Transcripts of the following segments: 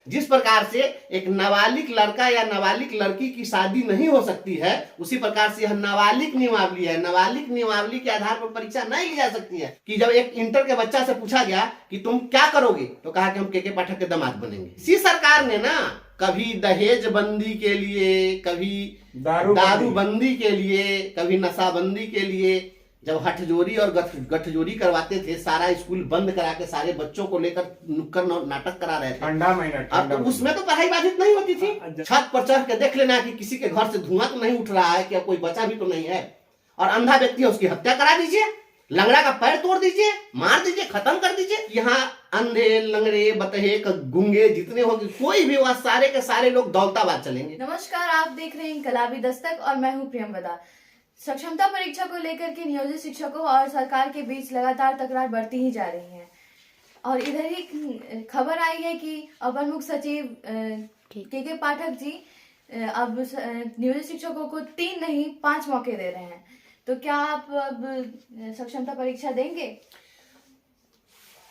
जिस प्रकार से एक नाबालिग लड़का या नाबालिग लड़की की शादी नहीं हो सकती है, उसी प्रकार से यह नाबालिग नियमावली है। नाबालिग नियमावली के आधार पर परीक्षा नहीं ली जा सकती है। कि जब एक इंटर के बच्चा से पूछा गया कि तुम क्या करोगे, तो कहा कि हम के पाठक के दामाद बनेंगे। इसी सरकार ने ना कभी दहेज बंदी के लिए, कभी दारू बंदी के लिए, कभी नशाबंदी के लिए जब हठजोरी और गठजोरी करवाते थे, सारा स्कूल बंद करा के सारे बच्चों को लेकर नुक्कड़ नाटक करा रहे थे। अब तो उसमें तो पढ़ाई बाधित नहीं होती थी। छत पर चढ़ के देख लेना कि किसी के घर से धुआं तो नहीं उठ रहा है, क्या कोई बचा भी तो नहीं है, और अंधा व्यक्ति है उसकी हत्या करा दीजिए, लंगड़ा का पैर तोड़ दीजिए, मार दीजिए, खत्म कर दीजिए। यहाँ अंधे लंगड़े बतहे गुंगे जितने होंगे, कोई भी वह सारे के सारे लोग दौलताबाद चलेंगे। नमस्कार, आप देख रहे हैं इनकलाबी दस्तक और मैं हूँ प्रियंवदा। सक्षमता परीक्षा को लेकर के नियोजित शिक्षकों और सरकार के बीच लगातार तकरार बढ़ती ही जा रही है। और इधर ही खबर आई है कि अपर मुख्य सचिव के पाठक जी अब नियोजित शिक्षकों को 3 नहीं 5 मौके दे रहे हैं। तो क्या आप अब सक्षमता परीक्षा देंगे?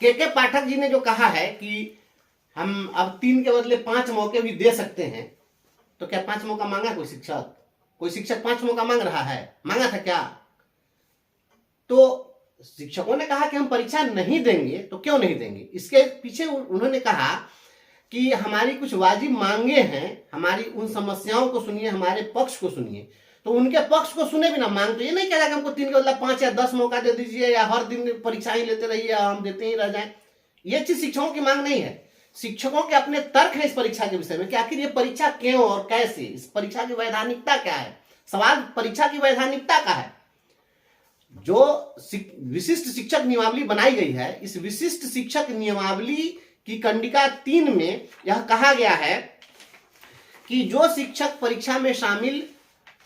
के पाठक जी ने जो कहा है कि हम अब 3 के बदले 5 मौके भी दे सकते हैं, तो क्या 5 मौका मांगा कोई शिक्षक? कोई शिक्षक 5 मौका मांग रहा है? मांगा था क्या? तो शिक्षकों ने कहा कि हम परीक्षा नहीं देंगे। तो क्यों नहीं देंगे? इसके पीछे उन्होंने कहा कि हमारी कुछ वाजिब मांगे हैं, हमारी उन समस्याओं को सुनिए, हमारे पक्ष को सुनिए। तो उनके पक्ष को सुने बिना मांग तो ये नहीं कह रहा कि हमको 3 के बदला 5 या 10 मौका दे दीजिए, या हर दिन परीक्षा ही लेते रहिए, हम देते ही रह जाए। ये चीज शिक्षकों की मांग नहीं है। शिक्षकों के अपने तर्क है इस परीक्षा के विषय में कि आखिर ये परीक्षा क्यों और कैसे, इस परीक्षा की वैधानिकता क्या है। सवाल परीक्षा की वैधानिकता का है। जो विशिष्ट शिक्षक नियमावली बनाई गई है, इस विशिष्ट शिक्षक नियमावली की कंडिका 3 में यह कहा गया है कि जो शिक्षक परीक्षा में शामिल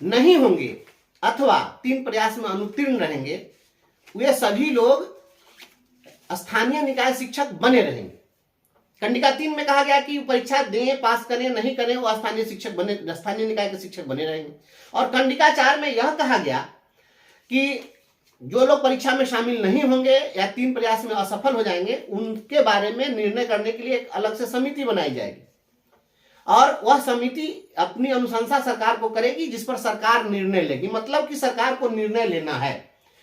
नहीं होंगे अथवा 3 प्रयास में अनुत्तीर्ण रहेंगे, वे सभी लोग स्थानीय निकाय शिक्षक बने रहेंगे। कंडिका 3 में कहा गया कि परीक्षा दें, पास करें, नहीं करें, वो स्थानीय शिक्षक बने, स्थानीय निकाय के शिक्षक बने रहेंगे। और कंडिका 4 में यह कहा गया कि जो लोग परीक्षा में शामिल नहीं होंगे या 3 प्रयास में असफल हो जाएंगे, उनके बारे में निर्णय करने के लिए एक अलग से समिति बनाई जाएगी, और वह समिति अपनी अनुशंसा सरकार को करेगी, जिस पर सरकार निर्णय लेगी। मतलब कि सरकार को निर्णय लेना है,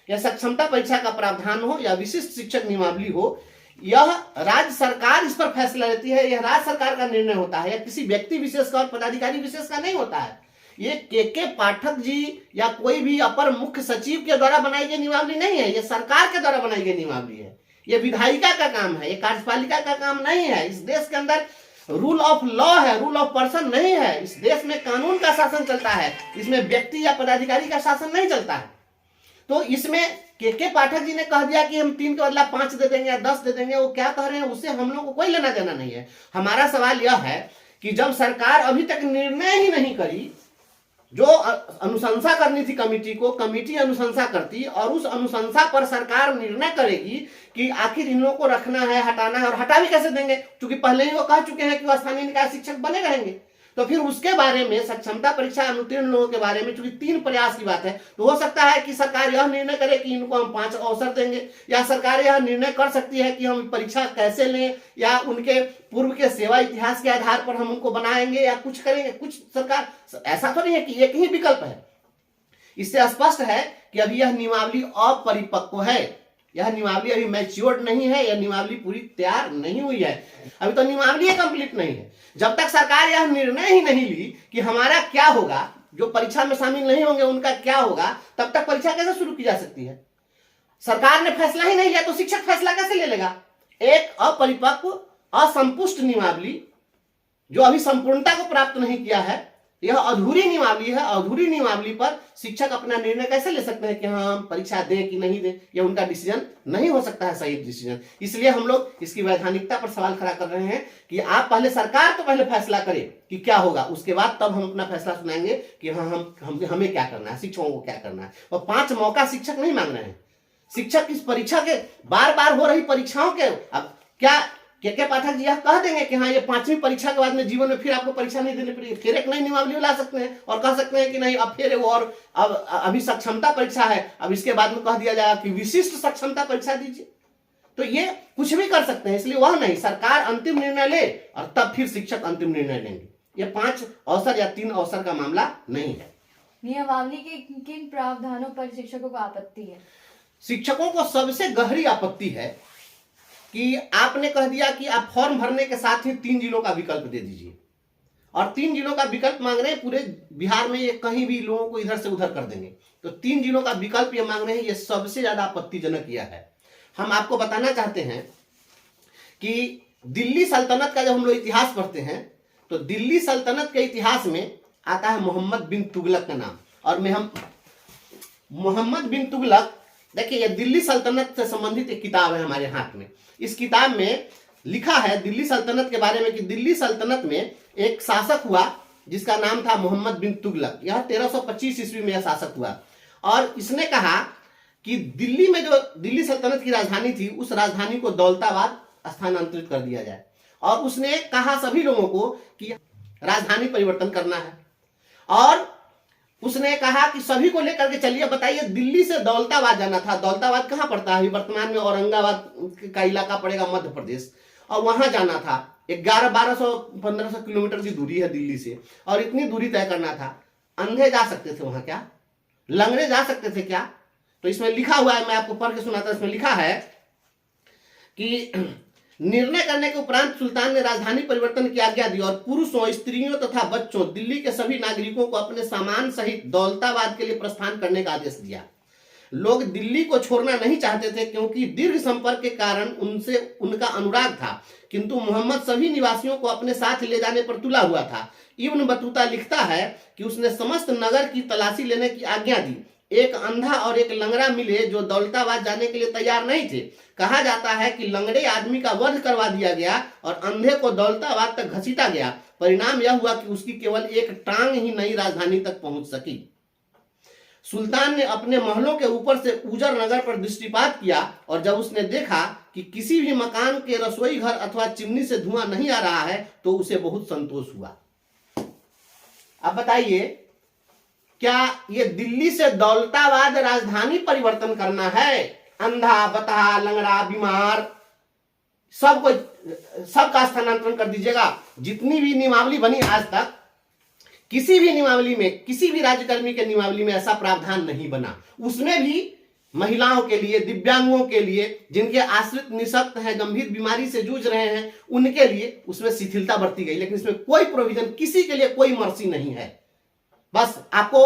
या सक्षमता परीक्षा का प्रावधान हो या विशिष्ट शिक्षक नियमावली हो, यह राज्य सरकार इस पर फैसला लेती है। यह राज्य सरकार का निर्णय होता है, या किसी व्यक्ति विशेष का और पदाधिकारी विशेष का नहीं होता है। ये के पाठक जी या कोई भी अपर मुख्य सचिव के द्वारा बनाई गई नियमावली नहीं है, ये सरकार के द्वारा बनाई गई नियमावली है। ये विधायिका का काम है, ये कार्यपालिका का काम नहीं है। इस देश के अंदर रूल ऑफ लॉ है, रूल ऑफ पर्सन नहीं है। इस देश में कानून का शासन चलता है, इसमें व्यक्ति या पदाधिकारी का शासन नहीं चलता है। तो इसमें के पाठक जी ने कह दिया कि हम 3 के बदला 5 दे देंगे या 10 दे देंगे, वो क्या कह रहे हैं उससे हम लोग को कोई लेना देना नहीं है। हमारा सवाल यह है कि जब सरकार अभी तक निर्णय ही नहीं करी, जो अनुशंसा करनी थी कमेटी को, कमेटी अनुशंसा करती और उस अनुशंसा पर सरकार निर्णय करेगी कि आखिर इन लोगों को रखना है, हटाना है, और हटा भी कैसे देंगे, क्योंकि पहले ही वो कह चुके हैं कि वो स्थानीय निकाय शिक्षक बने रहेंगे। तो फिर उसके बारे में, सक्षमता परीक्षा अनुत्तीर्ण लोगों के बारे में, चूंकि 3 प्रयास की बात है, तो हो सकता है कि सरकार यह निर्णय करे कि इनको हम 5 अवसर देंगे, या सरकार यह निर्णय कर सकती है कि हम परीक्षा कैसे लें, या उनके पूर्व के सेवा इतिहास के आधार पर हम उनको बनाएंगे, या कुछ करेंगे। कुछ सरकार ऐसा तो नहीं है कि एक ही विकल्प है। इससे स्पष्ट है कि अभी यह नियमावली अपरिपक्व है, यह नियमावली अभी मैच्योर्ड नहीं है, यह नियमावली पूरी तैयार नहीं हुई है, अभी तो नियमावली कंप्लीट नहीं है। जब तक सरकार यह निर्णय ही नहीं ली कि हमारा क्या होगा, जो परीक्षा में शामिल नहीं होंगे उनका क्या होगा, तब तक परीक्षा कैसे शुरू की जा सकती है? सरकार ने फैसला ही नहीं लिया तो शिक्षक फैसला कैसे ले लेगा? एक अपरिपक्व, असंपुष्ट नियमावली जो अभी संपूर्णता को प्राप्त नहीं किया है, यह अधूरी नियमावली है। अधूरी नियमावली पर शिक्षक अपना निर्णय कैसे ले सकते हैं कि हाँ हम परीक्षा दें कि नहीं दें? यह उनका डिसीजन नहीं हो सकता है, सही डिसीजन। इसलिए हम लोग इसकी वैधानिकता पर सवाल खड़ा कर रहे हैं कि आप पहले, सरकार तो पहले फैसला करे कि क्या होगा, उसके बाद तब हम अपना फैसला सुनाएंगे कि हाँ हमें क्या करना है, शिक्षकों को क्या करना है। और 5 मौका शिक्षक नहीं मांग रहे हैं। शिक्षक इस परीक्षा के बार बार हो रही परीक्षाओं के, अब क्या के पाठक जी यह कह देंगे कि हाँ ये 5वीं परीक्षा के बाद में जीवन में फिर आपको परीक्षा नहीं देनी पड़ेगी, फिर एक नई नियमावली ला सकते हैं और कह सकते हैं कि नहीं अब फिर वो, और अब अभी सक्षमता परीक्षा है, अब इसके बाद में कह दिया जाएगा कि विशिष्ट सक्षमता परीक्षा दीजिए। तो ये कुछ भी कर सकते हैं, इसलिए वह नहीं, सरकार अंतिम निर्णय ले और तब फिर शिक्षक अंतिम निर्णय लेंगे। ये 5 अवसर या 3 अवसर का मामला नहीं है। नियमावली के किन प्रावधानों पर शिक्षकों को आपत्ति है? शिक्षकों को सबसे गहरी आपत्ति है कि आपने कह दिया कि आप फॉर्म भरने के साथ ही 3 जिलों का विकल्प दे दीजिए, और 3 जिलों का विकल्प मांग रहे हैं। पूरे बिहार में ये कहीं भी लोगों को इधर से उधर कर देंगे, तो 3 जिलों का विकल्प ये मांग रहे हैं। ये सबसे ज्यादा आपत्तिजनक यह है। हम आपको बताना चाहते हैं कि दिल्ली सल्तनत का जब हम लोग इतिहास पढ़ते हैं तो दिल्ली सल्तनत के इतिहास में आता है मोहम्मद बिन तुगलक का नाम। और मैं हम मोहम्मद बिन तुगलक, देखिए ये दिल्ली सल्तनत से संबंधित एक किताब है हमारे हाथ में। इस किताब में लिखा है दिल्ली सल्तनत के बारे में कि दिल्ली सल्तनत में एक शासक हुआ जिसका नाम था मोहम्मद बिन तुगलक। यह 1325 ईस्वी में यह शासक हुआ, और इसने कहा कि दिल्ली में जो दिल्ली सल्तनत की राजधानी थी उस राजधानी को दौलताबाद स्थानांतरित कर दिया जाए। और उसने कहा सभी लोगों को कि राजधानी परिवर्तन करना है, और उसने कहा कि सभी को लेकर के चलिए, बताइए दिल्ली से दौलताबाद जाना था। दौलताबाद कहाँ पड़ता है? वर्तमान में औरंगाबाद का इलाका पड़ेगा, मध्य प्रदेश, और वहां जाना था। 1200-1500 किलोमीटर की दूरी है दिल्ली से, और इतनी दूरी तय करना था। अंधे जा सकते थे वहां क्या? लंगड़े जा सकते थे क्या? तो इसमें लिखा हुआ है, मैं आपको पढ़ के सुनाता हूं। इसमें लिखा है कि निर्णय करने के उपरांत सुल्तान ने राजधानी परिवर्तन की आज्ञा दी और पुरुषों, स्त्रियों तथा बच्चों, दिल्ली के सभी नागरिकों को अपने सामान सहित दौलताबाद के लिए प्रस्थान करने का आदेश दिया। लोग दिल्ली को छोड़ना नहीं चाहते थे क्योंकि दीर्घ संपर्क के कारण उनसे उनका अनुराग था, किंतु मोहम्मद सभी निवासियों को अपने साथ ले जाने पर तुला हुआ था। इब्न बतूता लिखता है कि उसने समस्त नगर की तलाशी लेने की आज्ञा दी। एक अंधा और एक लंगड़ा मिले जो दौलताबाद जाने के लिए तैयार नहीं थे। कहा जाता है कि लंगड़े आदमी का वध करवा दिया गया और अंधे को दौलताबाद तक घसीटा गया। परिणाम यह हुआ कि उसकी केवल एक टांग ही नई राजधानी तक पहुंच सकी। सुल्तान ने अपने महलों के ऊपर से उजर नगर पर दृष्टिपात किया, और जब उसने देखा कि किसी भी मकान के रसोई घर अथवा चिमनी से धुआं नहीं आ रहा है तो उसे बहुत संतोष हुआ। अब बताइए, क्या ये दिल्ली से दौलताबाद राजधानी परिवर्तन करना है? अंधा, बता, लंगड़ा, बीमार, सबका स्थानांतरण कर दीजिएगा। जितनी भी नियमावली बनी आज तक, किसी भी नियमावली में, किसी भी राज्यकर्मी के नियमावली में ऐसा प्रावधान नहीं बना। उसमें भी महिलाओं के लिए, दिव्यांगों के लिए, जिनके आश्रित निःशक्त हैं, गंभीर बीमारी से जूझ रहे हैं, उनके लिए उसमें शिथिलता बरती गई। लेकिन इसमें कोई प्रोविजन, किसी के लिए कोई मर्सी नहीं है। बस आपको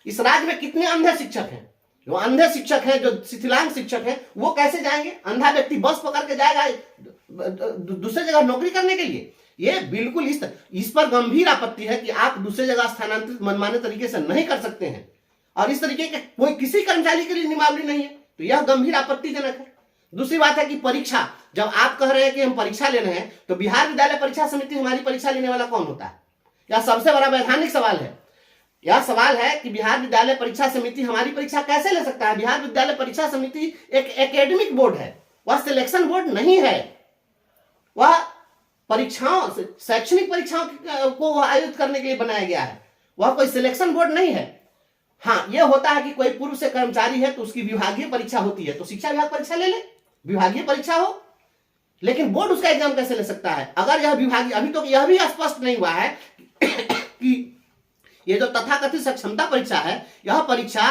इस राज्य में कितने अंधे शिक्षक हैं? जो अंधे शिक्षक हैं, जो शिथिलांग शिक्षक हैं, वो कैसे जाएंगे? अंधा व्यक्ति बस पकड़ के जाएगा दूसरी जगह नौकरी करने के लिए? ये बिल्कुल इस पर गंभीर आपत्ति है कि आप दूसरी जगह स्थानांतरित मनमाने तरीके से नहीं कर सकते हैं, और इस तरीके के कोई किसी कर्मचारी के लिए नियमावली नहीं है, तो यह गंभीर आपत्तिजनक है। दूसरी बात है कि परीक्षा, जब आप कह रहे हैं कि हम परीक्षा लेना है, तो बिहार विद्यालय परीक्षा समिति हमारी परीक्षा लेने वाला कौन होता है? यह सबसे बड़ा वैधानिक सवाल है। यह सवाल है कि बिहार विद्यालय परीक्षा समिति हमारी परीक्षा कैसे ले सकता है? बिहार विद्यालय परीक्षा समिति एक एकेडमिक बोर्ड है, वह सिलेक्शन बोर्ड नहीं है। वह परीक्षाओं, शैक्षणिक परीक्षाओं को आयोजित करने के लिए बनाया गया है, वह कोई सिलेक्शन बोर्ड नहीं है। हाँ, यह होता है कि कोई पूर्व से कर्मचारी है तो उसकी विभागीय परीक्षा होती है, तो शिक्षा विभाग परीक्षा ले ले, विभागीय परीक्षा हो, लेकिन बोर्ड उसका एग्जाम कैसे ले सकता है? अगर यह विभागीय, अभी तो यह भी स्पष्ट नहीं हुआ है कि ये जो तथाकथित सक्षमता परीक्षा है, यह परीक्षा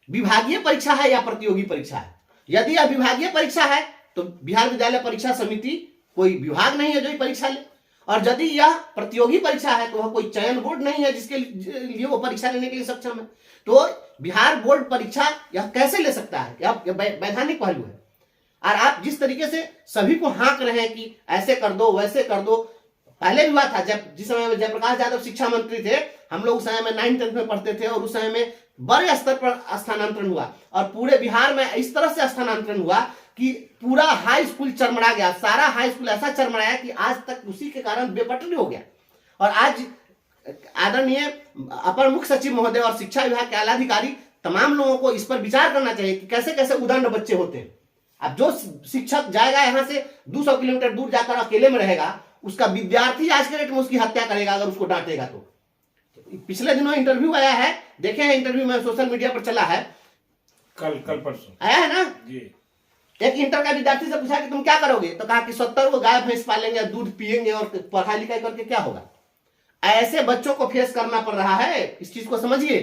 विभागीय परीक्षा है या प्रतियोगी परीक्षा है। यदि यह विभागीय परीक्षा है तो बिहार विद्यालय परीक्षा समिति कोई विभाग नहीं है जो परीक्षा ले, और यदि यह प्रतियोगी परीक्षा है तो वह कोई चयन बोर्ड नहीं है जिसके लिए वो परीक्षा लेने के लिए सक्षम है। तो बिहार बोर्ड परीक्षा यह कैसे ले सकता है? यह वैधानिक पहलू है। और आप जिस तरीके से सभी को हाँक रहे हैं कि ऐसे कर दो, वैसे कर दो, पहले भी हुआ था। जिस समय में जयप्रकाश यादव शिक्षा मंत्री थे, हम लोग उस समय में 9th-10th में पढ़ते थे, और उस समय में बड़े स्तर पर स्थानांतरण हुआ, और पूरे बिहार में इस तरह से स्थानांतरण हुआ कि पूरा हाई स्कूल चरमरा गया। सारा हाई स्कूल ऐसा चरमराया कि आज तक उसी के कारण बेपटरी हो गया। और आज आदरणीय अपर मुख्य सचिव महोदय और शिक्षा विभाग के आलाधिकारी तमाम लोगों को इस पर विचार करना चाहिए कि कैसे कैसे उदंड बच्चे होते हैं। अब जो शिक्षक जाएगा यहाँ से 200 किलोमीटर दूर जाकर अकेले में रहेगा, उसका विद्यार्थी आज के डेट में उसकी हत्या करेगा अगर उसको डांटेगा तो। पिछले दिनों इंटरव्यू आया है, देखे हैं इंटरव्यू में, सोशल मीडिया पर चला है, कल परसों आया है ना जी। एक इंटर का विद्यार्थी से पूछा कि तुम क्या करोगे, तो कहा कि 70 को गाय भैंस पालेंगे, दूध पिएंगे और पढ़ाई लिखाई करके क्या होगा। ऐसे बच्चों को फेस करना पड़ रहा है, इस चीज को समझिए।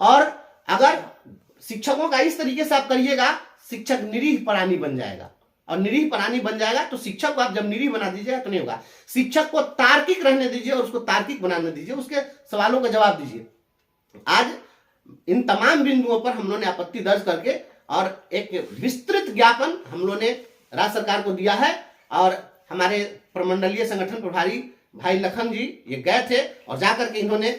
और अगर शिक्षकों का इस तरीके से आप करिएगा, शिक्षक निरीह प्राणी बन जाएगा, और निरीह प्राणी बन जाएगा तो शिक्षक को आप जब निरीह बना दीजिएगा तो नहीं होगा। शिक्षक को तार्किक रहने दीजिए और उसको तार्किक बनाने दीजिए, उसके सवालों का जवाब दीजिए। आज इन तमाम बिंदुओं पर हम लोगों ने आपत्ति दर्ज करके और एक विस्तृत ज्ञापन हम लोगों ने राज्य सरकार को दिया है। और हमारे प्रमंडलीय संगठन प्रभारी भाई लखन जी ये गए थे और जाकर के इन्होंने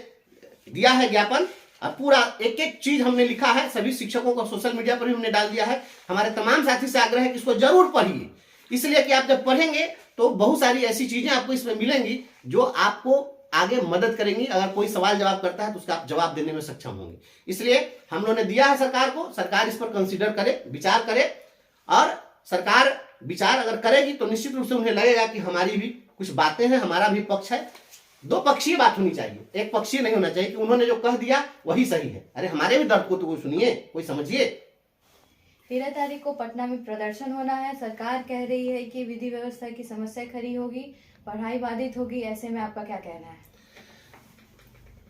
दिया है ज्ञापन, और पूरा एक एक चीज हमने लिखा है, सभी शिक्षकों को सोशल मीडिया पर भी हमने डाल दिया है। हमारे तमाम साथी से आग्रह है कि इसको जरूर पढ़िए, इसलिए कि आप जब पढ़ेंगे तो बहुत सारी ऐसी चीजें आपको इसमें मिलेंगी जो आपको आगे मदद करेंगी। अगर कोई सवाल जवाब करता है तो उसका आप जवाब देने में सक्षम होंगे। इसलिए हम लोगों ने दिया है सरकार को, सरकार इस पर कंसीडर करे, विचार करे, और सरकार विचार अगर करेगी तो निश्चित रूप से उन्हें लगेगा कि हमारी भी कुछ बातें हैं, हमारा भी पक्ष है। दो पक्षीय बात होनी चाहिए, एक पक्षीय नहीं होना चाहिए कि उन्होंने जो कह दिया वही सही है। अरे हमारे भी दर्द को तो कोई सुनिए, कोई समझिए। 13 तारीख को पटना में प्रदर्शन होना है। सरकार कह रही है कि विधि व्यवस्था की समस्या खड़ी होगी, पढ़ाई बाधित होगी। ऐसे में आपका क्या कहना है?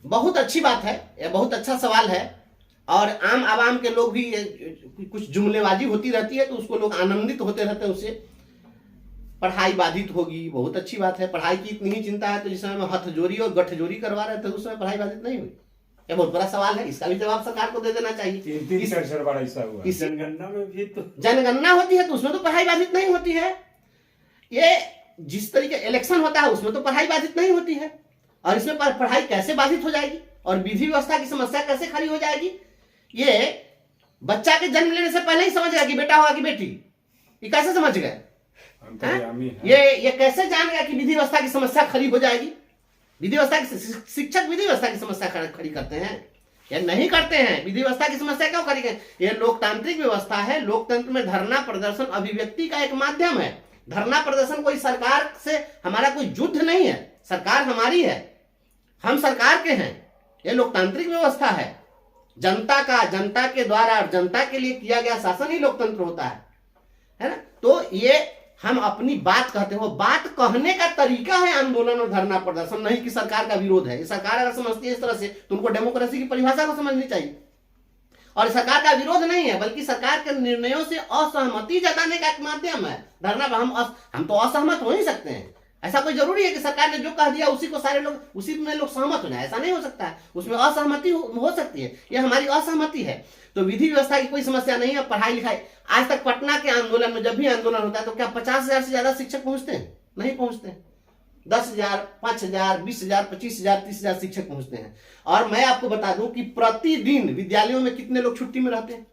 बहुत अच्छी बात है, यह बहुत अच्छा सवाल है। और आम आवाम के लोग भी कुछ जुमलेबाजी होती रहती है तो उसको लोग आनंदित होते रहते हैं उससे। पढ़ाई बाधित होगी, बहुत अच्छी बात है। पढ़ाई की इतनी ही चिंता है तो जिस समय में हथजोरी और गठजोरी करवा रहे थे उस समय पढ़ाई बाधित नहीं हुई। यह बहुत बड़ा सवाल है, इसका भी जवाब सरकार को दे देना चाहिए। 3-4 बार ऐसा हुआ। जनगणना में भी तो जनगणना होती है तो उसमें तो पढ़ाई बाधित नहीं होती है। ये जिस तरीके इलेक्शन होता है उसमें तो पढ़ाई बाधित नहीं होती है, और इसमें पढ़ाई कैसे बाधित हो जाएगी और विधि व्यवस्था की समस्या कैसे खड़ी हो जाएगी? ये बच्चा के जन्म लेने से पहले ही समझ गया कि बेटा होगा कि बेटी, ये कैसे समझ गए? ये कैसे जान गया कि विधि व्यवस्था की समस्या खड़ी हो जाएगी? विधि व्यवस्था की शिक्षक विधि व्यवस्था की समस्या खड़ी करते हैं या नहीं करते हैं? विधि व्यवस्था की समस्या क्यों खड़ी करते? ये लोकतांत्रिक व्यवस्था है। लोकतंत्र में धरना प्रदर्शन अभिव्यक्ति का एक माध्यम है। धरना प्रदर्शन कोई सरकार से हमारा कोई युद्ध नहीं है, सरकार हमारी है, हम सरकार के हैं। ये लोकतांत्रिक व्यवस्था है, जनता का, जनता के द्वारा और जनता के लिए किया गया शासन ही लोकतंत्र होता है ना? तो ये हम अपनी बात कहते हैं, वो बात कहने का तरीका है आंदोलन और धरना प्रदर्शन, नहीं कि सरकार का विरोध है। सरकार अगर समझती है इस तरह से तो उनको डेमोक्रेसी की परिभाषा को समझनी चाहिए। और सरकार का विरोध नहीं है, बल्कि सरकार के निर्णयों से असहमति जताने का एक माध्यम है धरना। हम तो असहमत हो ही सकते हैं, ऐसा कोई जरूरी है कि सरकार ने जो कह दिया उसी को सारे लोग, उसी में लोग सहमत हो जाए, ऐसा नहीं हो सकता है। उसमें असहमति हो सकती है, यह हमारी असहमति है। तो विधि व्यवस्था की कोई समस्या नहीं है। पढ़ाई लिखाई, आज तक पटना के आंदोलन में जब भी आंदोलन होता है तो क्या 50,000 से ज्यादा शिक्षक पहुंचते हैं? नहीं पहुंचते हैं। 10,000, 5,000, 20,000, 25,000, 30,000 शिक्षक पहुंचते हैं। और मैं आपको बता दूं कि प्रतिदिन विद्यालयों में कितने लोग छुट्टी में रहते हैं?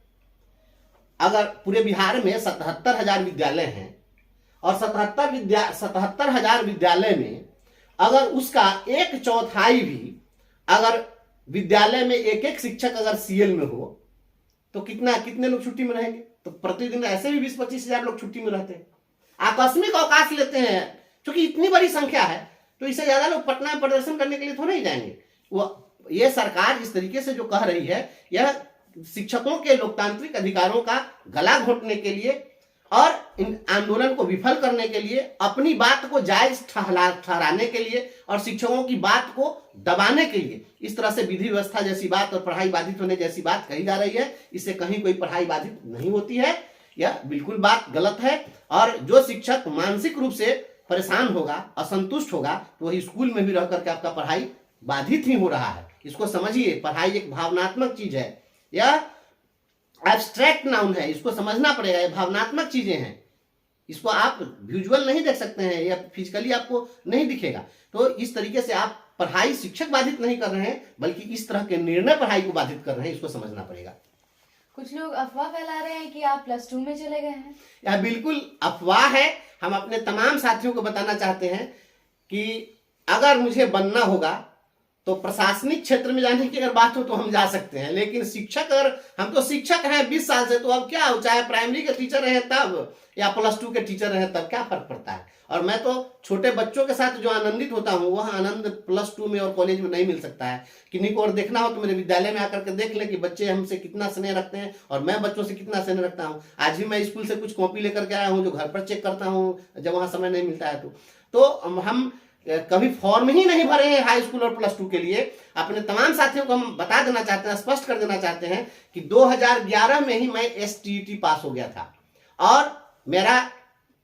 अगर पूरे बिहार में 77,000 विद्यालय हैं और 77,000 विद्यालय में अगर उसका 1/4 भी अगर विद्यालय में एक शिक्षक अगर सीएल में हो तो कितने लोग छुट्टी में रहेंगे? तो प्रतिदिन ऐसे भी 20-25,000 लोग छुट्टी में रहते हैं। आकस्मिक अवकाश लेते हैं, क्योंकि इतनी बड़ी संख्या है तो इससे ज्यादा लोग पटना में प्रदर्शन करने के लिए थोड़े ही जाएंगे। ये सरकार इस तरीके से जो कह रही है, यह शिक्षकों के लोकतांत्रिक अधिकारों का गला घोंटने के लिए और इन आंदोलन को विफल करने के लिए, अपनी बात को जायज ठहराने के लिए और शिक्षकों की बात को दबाने के लिए इस तरह से विधि व्यवस्था जैसी बात और पढ़ाई बाधित होने जैसी बात कही जा रही है। इससे कहीं कोई पढ़ाई बाधित नहीं होती है, यह बिल्कुल बात गलत है। और जो शिक्षक मानसिक रूप से परेशान होगा, असंतुष्ट होगा, तो वही स्कूल में भी रह करके आपका पढ़ाई बाधित ही हो रहा है। इसको समझिए, पढ़ाई एक भावनात्मक चीज है, यह एब्स्ट्रैक्ट नाउन है, इसको समझना पड़ेगा। ये भावनात्मक चीजें हैं, इसको आप विजुअल नहीं देख सकते हैं या फिजिकली आपको नहीं दिखेगा। तो इस तरीके से आप पढ़ाई शिक्षक बाधित नहीं कर रहे हैं, बल्कि इस तरह के निर्णय पढ़ाई को बाधित कर रहे हैं, इसको समझना पड़ेगा। कुछ लोग अफवाह फैला रहे हैं कि आप +2 में चले गए हैं। यह बिल्कुल अफवाह है। हम अपने तमाम साथियों को बताना चाहते हैं कि अगर मुझे बनना होगा तो प्रशासनिक क्षेत्र में जाने की अगर बात हो तो हम जा सकते हैं, लेकिन शिक्षक, अगर हम तो शिक्षक हैं 20 साल से, तो अब क्या हो, चाहे प्राइमरी के टीचर रहे तब या +2 के टीचर रहे तब क्या फर्क पड़ता है। और मैं तो छोटे बच्चों के साथ जो आनंदित होता हूँ वह आनंद +2 में और कॉलेज में नहीं मिल सकता है। किन्हीं को और देखना हो तो मेरे विद्यालय में आकर के देख ले कि बच्चे हमसे कितना स्नेह रखते हैं और मैं बच्चों से कितना स्नेह रखता हूँ। आज भी मैं स्कूल से कुछ कॉपी लेकर के आया हूँ जो घर पर चेक करता हूँ जब वहाँ समय नहीं मिलता है तो हम कभी फॉर्म ही नहीं भरे हैं हाई स्कूल और +2 के लिए। अपने तमाम साथियों को हम बता देना चाहते हैं, स्पष्ट कर देना चाहते हैं कि 2011 में ही मैं STET पास हो गया था और मेरा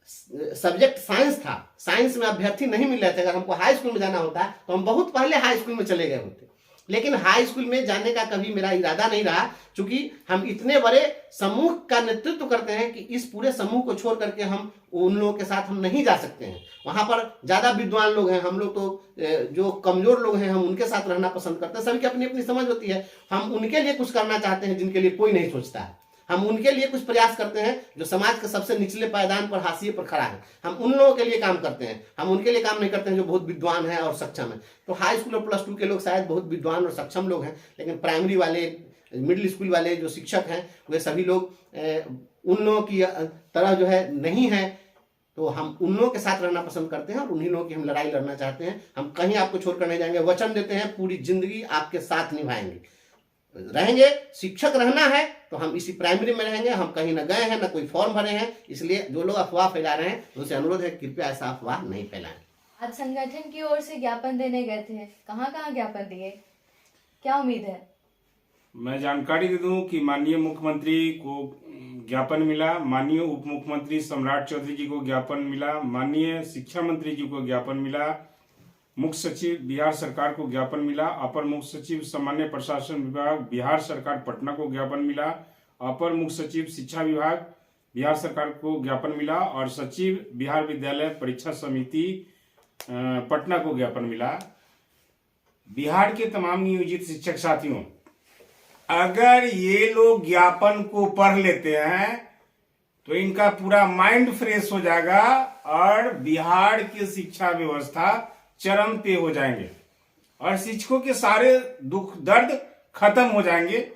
सब्जेक्ट साइंस था। साइंस में अभ्यर्थी नहीं मिल रहे थे। अगर हमको हाई स्कूल में जाना होता तो हम बहुत पहले हाई स्कूल में चले गए होते, लेकिन हाई स्कूल में जाने का कभी मेरा इरादा नहीं रहा, क्योंकि हम इतने बड़े समूह का नेतृत्व करते हैं कि इस पूरे समूह को छोड़ करके हम उन लोगों के साथ हम नहीं जा सकते हैं। वहां पर ज्यादा विद्वान लोग हैं, हम लोग तो जो कमजोर लोग हैं हम उनके साथ रहना पसंद करते हैं। सभी की अपनी अपनी समझ होती है। हम उनके लिए कुछ करना चाहते हैं जिनके लिए कोई नहीं सोचता है। हम उनके लिए कुछ प्रयास करते हैं जो समाज के सबसे निचले पायदान पर, हाशिए पर खड़ा है। हम उन लोगों के लिए काम करते हैं, हम उनके लिए काम नहीं करते हैं जो बहुत विद्वान है और सक्षम है। तो हाई स्कूल और +2 के लोग शायद बहुत विद्वान और सक्षम लोग हैं, लेकिन प्राइमरी वाले, मिडिल स्कूल वाले जो शिक्षक हैं वे सभी लोग उन लोगों की तरह जो है नहीं है। तो हम उन लोगों के साथ रहना पसंद करते हैं और उन्हीं लोगों की हम लड़ाई लड़ना चाहते हैं। हम कहीं आपको छोड़कर नहीं जाएंगे, वचन देते हैं पूरी जिंदगी आपके साथ निभाएंगे, रहेंगे। शिक्षक रहना है तो हम इसी प्राइमरी में रहेंगे। हम कहीं ना गए हैं, ना कोई फॉर्म भरे हैं, इसलिए जो लोग अफवाह फैला रहे हैं उनसे अनुरोध है कृपया ऐसा अफवाह नहीं फैलाएं। आज संगठन की ओर से ज्ञापन देने गए थे, कहाँ कहाँ ज्ञापन दिए, क्या उम्मीद है? मैं जानकारी दे दूं कि माननीय मुख्यमंत्री को ज्ञापन मिला, माननीय उप मुख्यमंत्री सम्राट चौधरी जी को ज्ञापन मिला, माननीय शिक्षा मंत्री जी को ज्ञापन मिला, मुख्य सचिव बिहार सरकार को ज्ञापन मिला, अपर मुख्य सचिव सामान्य प्रशासन विभाग बिहार सरकार पटना को ज्ञापन मिला, अपर मुख्य सचिव शिक्षा विभाग बिहार सरकार को ज्ञापन मिला और सचिव बिहार विद्यालय परीक्षा समिति पटना को ज्ञापन मिला। बिहार के तमाम नियोजित शिक्षक साथियों, अगर ये लोग ज्ञापन को पढ़ लेते हैं तो इनका पूरा माइंड फ्रेश हो जाएगा और बिहार की शिक्षा व्यवस्था चरम पे हो जाएंगे और शिक्षकों के सारे दुख दर्द खत्म हो जाएंगे।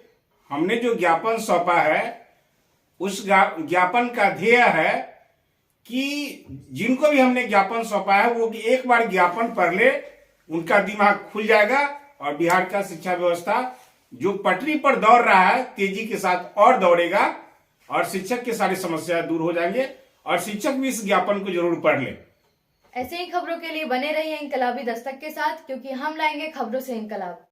हमने जो ज्ञापन सौंपा है उस ज्ञापन का ध्येय है कि जिनको भी हमने ज्ञापन सौंपा है वो एक बार ज्ञापन पढ़ ले, उनका दिमाग खुल जाएगा और बिहार का शिक्षा व्यवस्था जो पटरी पर दौड़ रहा है तेजी के साथ और दौड़ेगा और शिक्षक के सारी समस्याएं दूर हो जाएंगे और शिक्षक भी इस ज्ञापन को जरूर पढ़ ले। ऐसे ही खबरों के लिए बने रहिए इंकलाबी दस्तक के साथ, क्योंकि हम लाएंगे खबरों से इंकलाब।